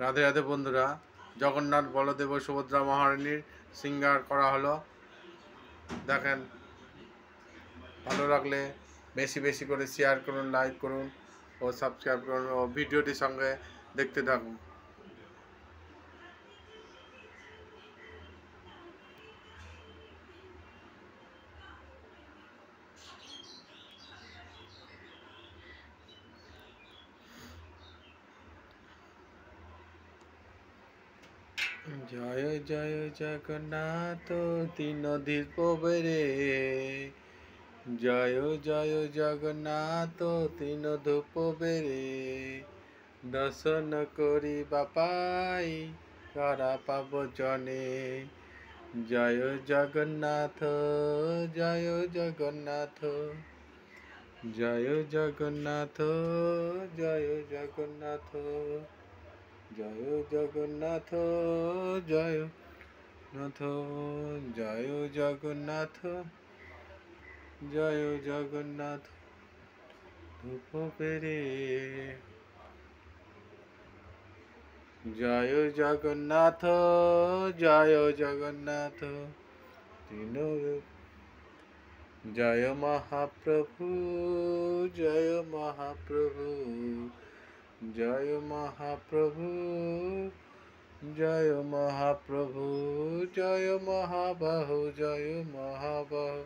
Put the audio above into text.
রাধে রাধে বন্ধুরা, জগন্নাথ বলদেব ও সুভদ্রা মহারানীর সিঙ্গার করা হলো। দেখেন, ভালো লাগলে বেশি বেশি করে শেয়ার করুন, লাইক করুন ও সাবস্ক্রাইব করুন ও ভিডিওটির সঙ্গে দেখতে থাকুন। জয় জয় জগন্নাথ তিন ধীরে, জয় জয় জগন্নাথ তিন ধূপ বেড়ে, দর্শন করি বাপাই করা পাব জনে। জয় জগন্নাথ, জয় জগন্নাথ, জয় জগন্নাথ, জয় জগন্নাথ, জয় জগন্নাথ, জয় নাথ, জয় জগন্নাথ, জয় জগন্নাথ ধূপ বেড়ে। জয় জগন্নাথ, জয় জগন্নাথ তিন, জয় মহাপ্রভু, জয় মহাপ্রভু, জয় মহাপ্রভু, জয় মহাপ্রভু, জয় মহাবাহু, জয় মহাবাহু।